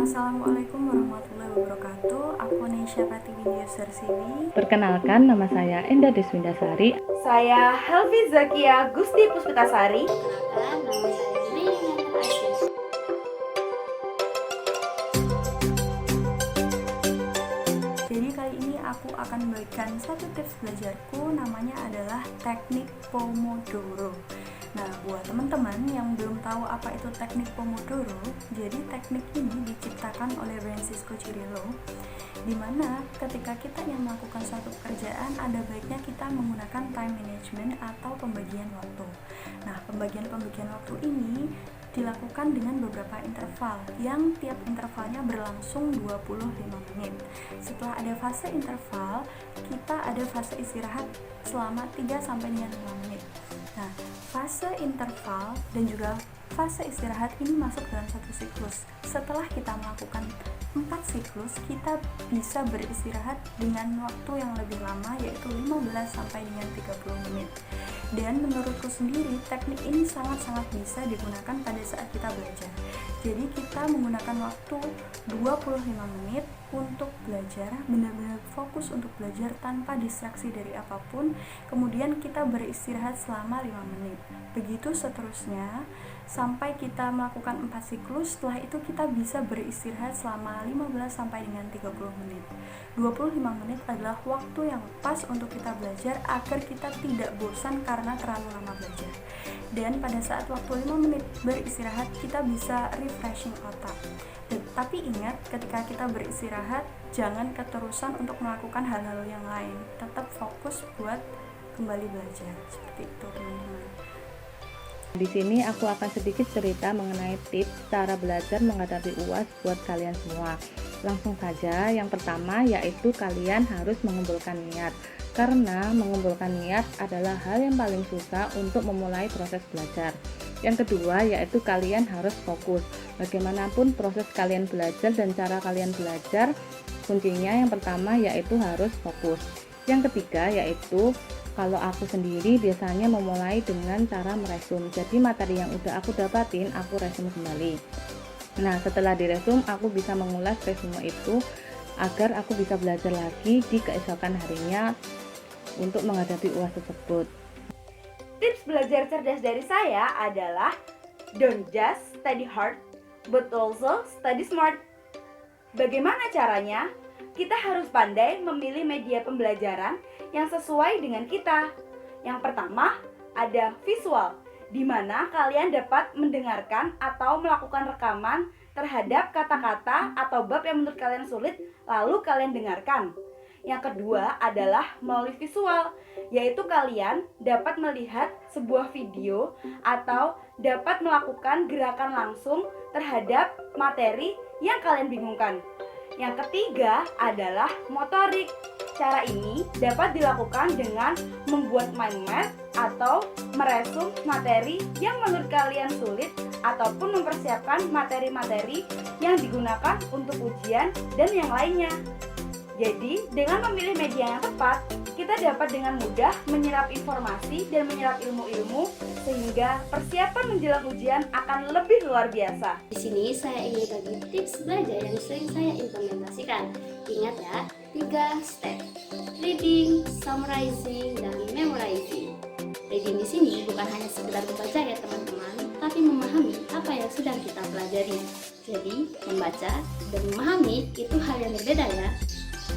Assalamualaikum warahmatullahi wabarakatuh. Aku Nesya Pratiwi User CV. Perkenalkan, nama saya Enda Deswindasari. Saya Helvi Zakia Gusti Puspitasari. Perkenalkan, nama saya Rini Aisyah. Jadi kali ini aku akan membagikan satu tips belajarku, namanya adalah teknik Pomodoro. Nah, buat teman-teman yang belum tahu apa itu teknik Pomodoro, jadi teknik ini diciptakan oleh Francisco Cirillo, di mana ketika kita yang melakukan suatu pekerjaan, ada baiknya kita menggunakan time management atau pembagian waktu. Nah, pembagian waktu ini dilakukan dengan beberapa interval, yang tiap intervalnya berlangsung 25 menit. Setelah ada fase interval, kita ada fase istirahat selama 3-5 menit. Nah, fase interval dan juga fase istirahat ini masuk dalam satu siklus. Setelah kita melakukan 4 siklus, kita bisa beristirahat dengan waktu yang lebih lama, yaitu 15-30 menit. Dan menurutku sendiri, teknik ini sangat-sangat bisa digunakan pada saat kita belajar. Jadi kita menggunakan waktu 25 menit untuk belajar, benar-benar fokus untuk belajar tanpa distraksi dari apapun. Kemudian kita beristirahat selama 5 menit. Begitu seterusnya sampai kita melakukan 4 siklus. Setelah itu kita bisa beristirahat selama 15-30 menit. 25 menit adalah waktu yang pas untuk kita belajar agar kita tidak bosan karena terlalu lama belajar. Dan pada saat waktu 5 menit beristirahat, kita bisa refreshing otak. Tapi ingat, ketika kita beristirahat, jangan keterusan untuk melakukan hal-hal yang lain. Tetap fokus buat kembali belajar. Seperti itu, teman-teman. Di sini aku akan sedikit cerita mengenai tips cara belajar menghadapi UAS buat kalian semua. Langsung saja, yang pertama yaitu kalian harus mengumpulkan niat. Karena mengumpulkan niat adalah hal yang paling susah untuk memulai proses belajar. Yang kedua yaitu kalian harus fokus. Bagaimanapun proses kalian belajar dan cara kalian belajar, kuncinya yang pertama yaitu harus fokus. Yang ketiga yaitu kalau aku sendiri biasanya memulai dengan cara meresum. Jadi materi yang udah aku dapatin, aku resum kembali. Nah, setelah diresum, aku bisa mengulas resume itu agar aku bisa belajar lagi di keesokan harinya untuk menghadapi UAS tersebut. Tips belajar cerdas dari saya adalah don't just study hard, but also study smart. Bagaimana caranya? Kita harus pandai memilih media pembelajaran yang sesuai dengan kita. Yang pertama, ada visual, di mana kalian dapat mendengarkan atau melakukan rekaman terhadap kata-kata atau bab yang menurut kalian sulit, lalu kalian dengarkan. Yang kedua adalah melalui visual, yaitu kalian dapat melihat sebuah video atau dapat melakukan gerakan langsung terhadap materi yang kalian bingungkan. Yang ketiga adalah motorik. Cara ini dapat dilakukan dengan membuat mind map atau meresum materi yang menurut kalian sulit ataupun mempersiapkan materi-materi yang digunakan untuk ujian dan yang lainnya. Jadi, dengan memilih media yang tepat, kita dapat dengan mudah menyerap informasi dan menyerap ilmu-ilmu sehingga persiapan menjelang ujian akan lebih luar biasa. Di sini saya ingin bagi tips belajar yang sering saya implementasikan. Ingat ya, 3 step: reading, summarizing, dan memorizing. Reading di sini bukan hanya sekedar membaca ya teman-teman, tapi memahami apa yang sedang kita pelajari. Jadi, membaca dan memahami itu hal yang berbeda ya.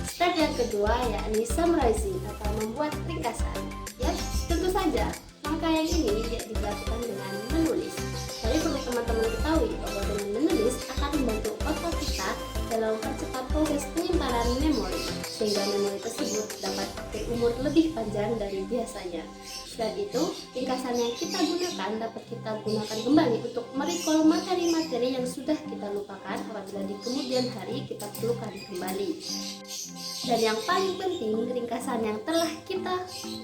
Step yang kedua yakni summarizing atau membuat ringkasan. Ya, tentu saja langkah yang ini dilakukan dengan menulis. Tapi perlu teman-teman ketahui bahwa dengan menulis akan membantu otak kita dalam mempercepat proses penyimpanan memori, sehingga memori tersebut dapat berumur lebih panjang dari biasanya. Selain itu, ringkasan yang kita gunakan dapat kita gunakan kembali untuk merecall materi-materi yang sudah kita lupakan apabila di kemudian hari kita perlukan kembali. Dan yang paling penting, ringkasan yang telah kita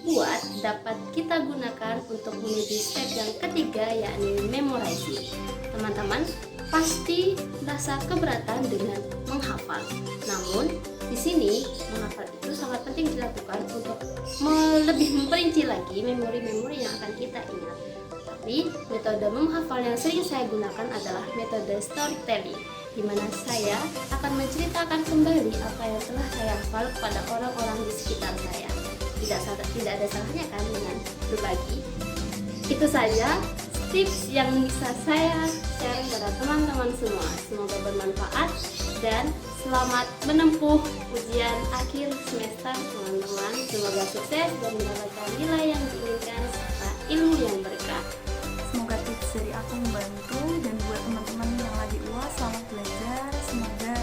buat dapat kita gunakan untuk menuju step yang ketiga yakni memorizing. Teman-teman pasti merasa keberatan dengan menghafal. Namun di sini menghafal itu sangat penting dilakukan untuk lebih memperinci lagi memori-memori yang akan kita ingat. Tapi metode menghafal yang sering saya gunakan adalah metode storytelling. di mana saya akan menceritakan kembali apa yang telah saya hafal kepada orang-orang di sekitar saya. Tidak ada salahnya kan dengan berbagi. Itu saja tips yang bisa saya share kepada teman-teman semua. Semoga bermanfaat dan selamat menempuh ujian akhir semester teman-teman. Semoga sukses dan mendapatkan nilai yang diinginkan serta ilmu yang berkah. Semoga tips dari aku membantu, dan buat teman-teman yang lagi UAS selamat belajar, semoga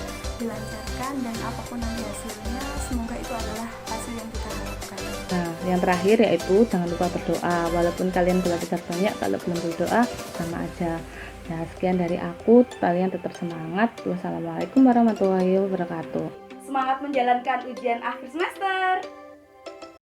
dilancarkan dan apapun nanti hasilnya, semoga itu adalah hasil yang kita harapkan. Nah, yang terakhir yaitu jangan lupa berdoa. Walaupun kalian belajar banyak, kalau belum berdoa sama aja. Nah, sekian dari aku. Kalian tetap semangat. Wassalamualaikum warahmatullahi wabarakatuh. Semangat menjalankan ujian akhir semester.